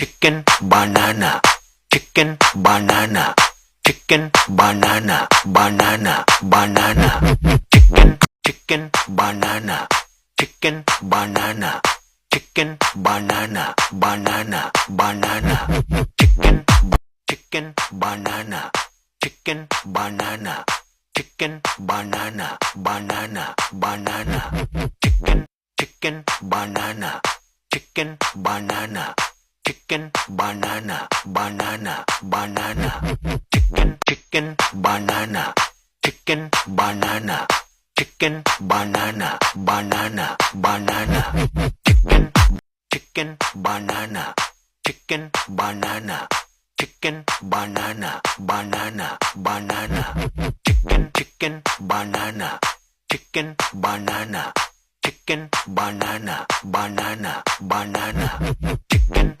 chicken banana chicken banana chicken banana banana banana chicken banana chicken banana chicken banana banana banana chicken banana chicken banana chicken banana banana banana chicken banana chicken banana chicken banana banana banana chicken banana chicken banana chicken banana banana banana chicken banana chicken banana chicken banana banana banana chicken banana chicken banana chicken banana banana banana chicken